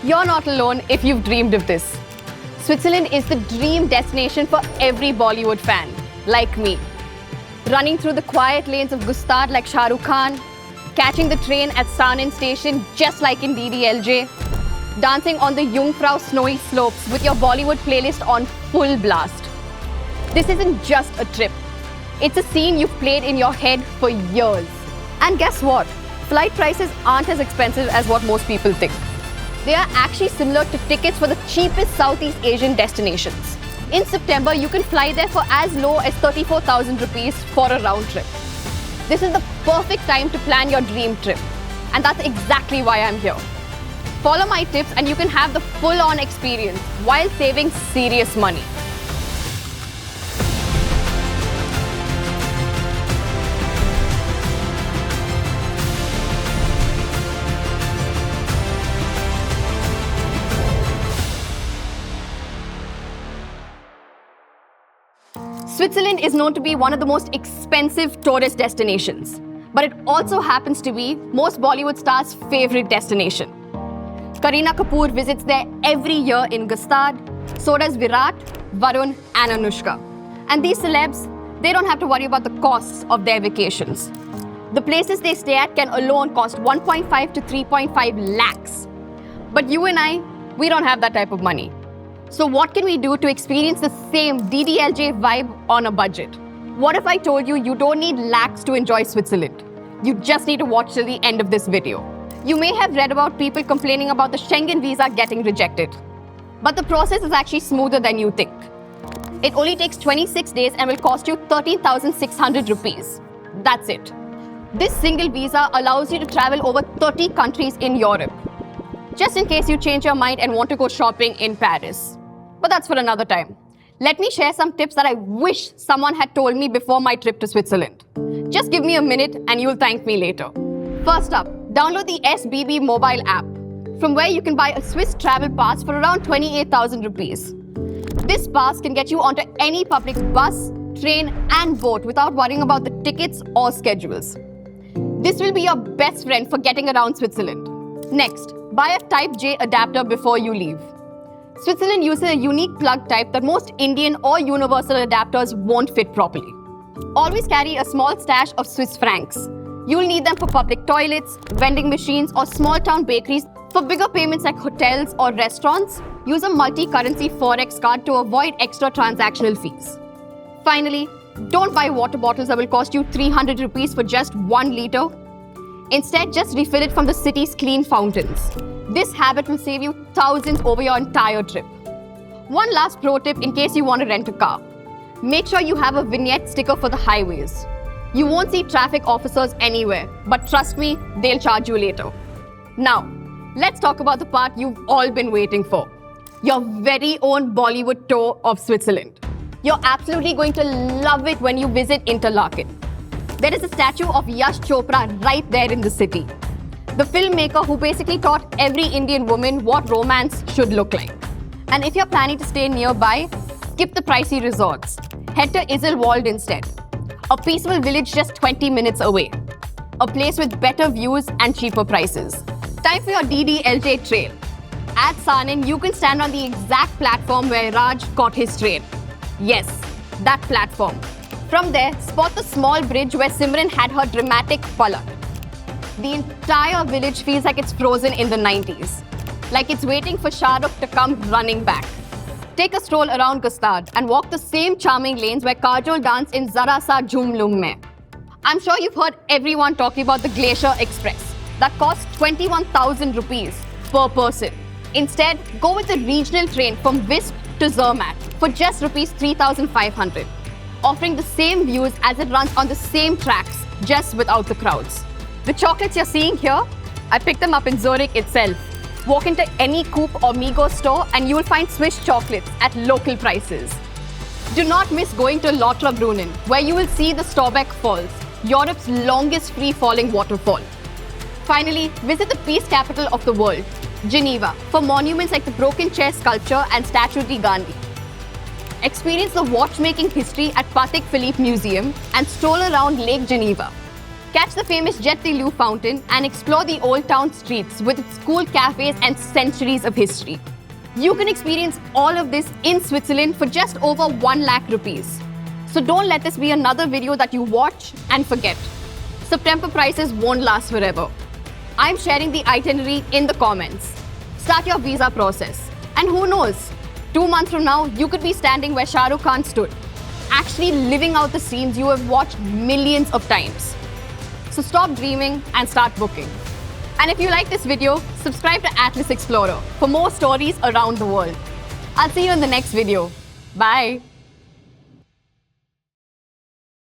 You're not alone if you've dreamed of this. Switzerland is the dream destination for every Bollywood fan, like me. Running through the quiet lanes of Gustad like Shah Rukh Khan, catching the train at Saanen station just like in DDLJ, dancing on the Jungfrau snowy slopes with your Bollywood playlist on full blast. This isn't just a trip. It's a scene you've played in your head for years. And guess what? Flight prices aren't as expensive as what most people think. They are actually similar to tickets for the cheapest Southeast Asian destinations. In September, you can fly there for as low as 34,000 rupees for a round trip. This is the perfect time to plan your dream trip. And that's exactly why I'm here. Follow my tips and you can have the full-on experience while saving serious money. Switzerland is known to be one of the most expensive tourist destinations, but it also happens to be most Bollywood stars' favorite destination. Kareena Kapoor visits there every year in Gustad, so does Virat, Varun and Anushka. And these celebs, they don't have to worry about the costs of their vacations. The places they stay at can alone cost 1.5 to 3.5 lakhs. But you and I, we don't have that type of money. So what can we do to experience the same DDLJ vibe on a budget? What if I told you you don't need lakhs to enjoy Switzerland? You just need to watch till the end of this video. You may have read about people complaining about the Schengen visa getting rejected. But the process is actually smoother than you think. It only takes 26 days and will cost you 13,600 rupees. That's it. This single visa allows you to travel over 30 countries in Europe. Just in case you change your mind and want to go shopping in Paris. But that's for another time. Let me share some tips that I wish someone had told me before my trip to Switzerland. Just give me a minute and you'll thank me later. First up, download the SBB mobile app, from where you can buy a Swiss travel pass for around 28,000 rupees. This pass can get you onto any public bus, train and boat without worrying about the tickets or schedules. This will be your best friend for getting around Switzerland. Next, buy a Type J adapter before you leave. Switzerland uses a unique plug type that most Indian or universal adapters won't fit properly. Always carry a small stash of Swiss francs. You'll need them for public toilets, vending machines, or small town bakeries. For bigger payments like hotels or restaurants, use a multi-currency Forex card to avoid extra transactional fees. Finally, don't buy water bottles that will cost you 300 rupees for just 1 liter. Instead, just refill it from the city's clean fountains. This habit will save you thousands over your entire trip. One last pro tip in case you want to rent a car. Make sure you have a vignette sticker for the highways. You won't see traffic officers anywhere, but trust me, they'll charge you later. Now, let's talk about the part you've all been waiting for. Your very own Bollywood tour of Switzerland. You're absolutely going to love it when you visit Interlaken. There is a statue of Yash Chopra right there in the city. The filmmaker who basically taught every Indian woman what romance should look like. And if you're planning to stay nearby, skip the pricey resorts. Head to Iselwald instead. A peaceful village just 20 minutes away. A place with better views and cheaper prices. Time for your DDLJ trail. At Saanen, you can stand on the exact platform where Raj caught his train. Yes, that platform. From there, spot the small bridge where Simran had her dramatic palak. The entire village feels like it's frozen in the 90s. Like it's waiting for Shah Rukh to come running back. Take a stroll around Gustad and walk the same charming lanes where Kajol danced in Zara Sa Jhoom Loom Mein. I'm sure you've heard everyone talking about the Glacier Express that costs 21,000 rupees per person. Instead, go with the regional train from Visp to Zermatt for just rupees 3,500, offering the same views as it runs on the same tracks, just without the crowds. The chocolates you're seeing here, I picked them up in Zurich itself. Walk into any Coop or Migros store and you will find Swiss chocolates at local prices. Do not miss going to Lauterbrunnen, where you will see the Storbeck Falls, Europe's longest free-falling waterfall. Finally, visit the peace capital of the world, Geneva, for monuments like the Broken Chair sculpture and Statue de Gandhi. Experience the watchmaking history at Patek Philippe Museum and stroll around Lake Geneva. Catch the famous Jet de Lou fountain and explore the old town streets with its cool cafes and centuries of history. You can experience all of this in Switzerland for just over 1 lakh rupees. So don't let this be another video that you watch and forget. September prices won't last forever. I'm sharing the itinerary in the comments. Start your visa process. And who knows, 2 months from now, you could be standing where Shah Rukh Khan stood, actually living out the scenes you have watched millions of times. So stop dreaming and start booking. And if you like this video, subscribe to Atlas Explorer for more stories around the world. I'll see you in the next video. Bye.